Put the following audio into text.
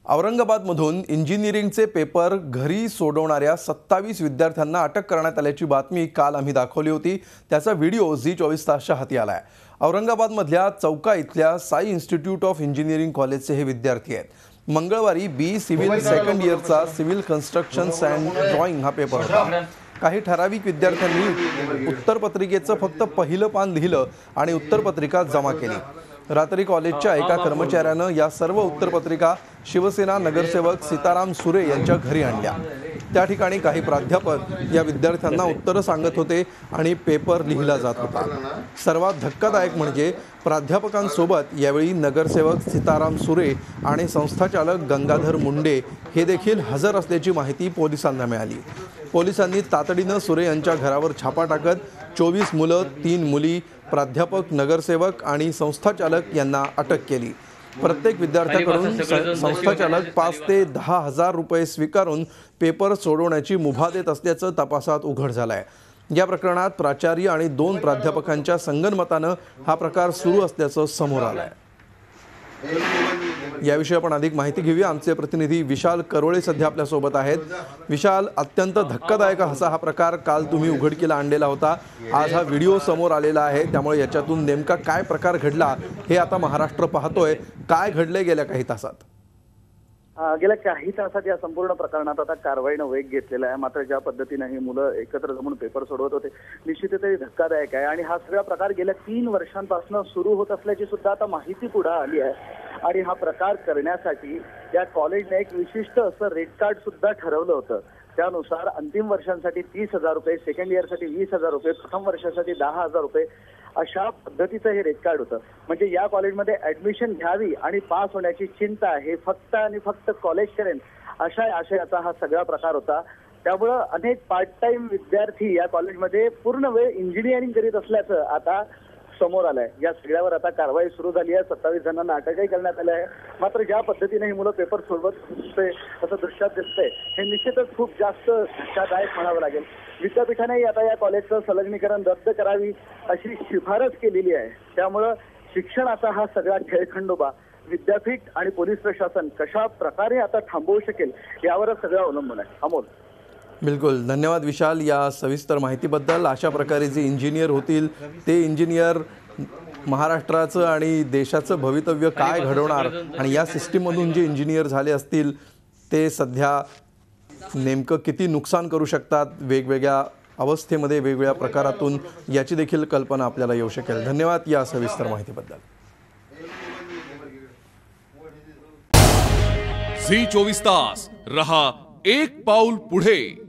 औरंगाबादमधून इंजिनिअरिंगचे paper घरी सोडवणाऱ्या 27 विद्यार्थ्यांना अटक करण्यात आल्याची बातमी काल आम्ही दाखवली होती। त्याचा व्हिडिओ झी24 तासच्या हाती आलाय। औरंगाबादमधल्या चौका इथल्या साई इन्स्टिट्यूट ऑफ इंजिनिअरिंग कॉलेजचे हे विद्यार्थी आहेत। मंगळवारी बी सिव्हिल सेकंड इयरचा सिव्हिल कन्स्ट्रक्शन्स अँड ड्रॉइंग हा पेपर होता। काही ठराविक विद्यार्थ्यांनी उत्तरपत्रिकेचं फक्त पहिलं पान लिहिलं आणि उत्तरपत्रिका जमा केली। रात्री कॉलेजच्या एका कर्मचाऱ्यानं या सर्व उत्तरपत्रिका शिवसेना नगरसेवक सीताराम सुरे यांच्या घरी आणल्या। त्या ठिकाणी काही प्राध्यापक या विद्यार्थ्यांना उत्तरं सांगत होते आणि पेपर लिहिला जात होता। सर्वात धक्कादायक म्हणजे प्राध्यापकांसोबत यावेळी नगरसेवक सीताराम सुरे आणि संस्थाचालक गंगाधर मुंडे हे देखील हजर असल्याची माहिती पोलिसांना मिळाली। पोलिसांनी तातडीनं सुरे यांच्या घरावर छापा टाकत 24 मुलं, 3 मुली, प्राध्यापक, नगरसेवक आणि संस्थाचालक यांना अटक केली। प्रत्येक विद्यार्थ्याकडून संस्थाचालक 5 ते 10 हजार रुपये स्वीकारून पेपर सोडवण्याची मुभा देत असल्याचं तपासात उघड झालंय। या प्रकरणात प्राचार्य आणि 2 प्राध्यापकांच्या संगनमतानं हा प्रकार सुरू असल्याचं समोर आलंय। याविषयी आपण अधिक माहिती घेऊया। आमचे प्रतिनिधी विशाल करोळे सध्या आपल्या सोबत आहेत। विशाल, अत्यंत धक्कादायक असा हा प्रकार काल तुम्ही उघडकीला आणलेला होता। आज हा व्हिडिओ समोर आलेला आहे, त्यामुळे याच्यातून नेमका काय प्रकार घडला हे आता महाराष्ट्र पाहतोय। काय घडले गेल्या काही तासात? गेल्या काही तासात या संपूर्ण प्रकरणात आता कारवाईनं वेग घेतलेला आहे। मात्र ज्या पद्धतीने ही मुलं एकत्र जमून पेपर सोडवत होते, निश्चितच धक्कादायक आहे। आणि हा सगळा प्रकार गेल्या 3 वर्षांपासून सुरू होत असल्याची सुद्धा आता माहिती पुढे आली आहे। आणि हा प्रकार करण्यासाठी या कॉलेजने एक विशिष्ट असं रेट कार्ड सुद्धा ठरवलं होतं। त्यानुसार अंतिम वर्षांसाठी 30,000 रुपये, सेकंड इयरसाठी 20,000 रुपये, प्रथम वर्षासाठी 10,000 रुपये अशा पद्धतीचं हे रेट कार्ड होतं। म्हणजे या कॉलेजमध्ये ऍडमिशन घ्यावी आणि पास होण्याची चिंता हे फक्त आणि फक्त कॉलेज करेन अशा आशयाचा हा सगळा प्रकार होता। त्यामुळं अनेक पार्ट टाइम विद्यार्थी या कॉलेजमध्ये पूर्ण वेळ इंजिनिअरिंग करीत असल्याचं आता समोर आलंय। या सगळ्यावर आता कारवाई सुरू झाली आहे। 27 जणांना अटकही करण्यात आली आहे। मात्र ज्या पद्धतीने ही मुलं पेपर सोडवत होते असं दृश्यात दिसतंय, हे निश्चितच खूप जास्त धक्कादायक म्हणावं लागेल। विद्यापीठाने आता या कॉलेजचं संलग्नीकरण रद्द करावी अशी शिफारस केलेली आहे। त्यामुळं शिक्षणाचा हा सगळा खेळखंडोबा विद्यापीठ आणि पोलीस प्रशासन कशा प्रकारे आता थांबवू शकेल यावरच सगळं अवलंबून आहे। अमोल, बिलकुल, धन्यवाद विशाल या सविस्तर माहितीबद्दल। अशा प्रकारे जे इंजिनियर होतील ते इंजिनियर महाराष्ट्राचं आणि देशाचं भवितव्य काय घडवणार आणि या सिस्टीममधून जे इंजिनियर झाले असतील ते सध्या नेमकं किती नुकसान करू शकतात वेगवेगळ्या अवस्थेमध्ये, वेगवेगळ्या प्रकारातून, याची देखील कल्पना आपल्याला येऊ शकेल। धन्यवाद या सविस्तर माहितीबद्दल। झी 24 तास रहा एक पाऊल पुढे।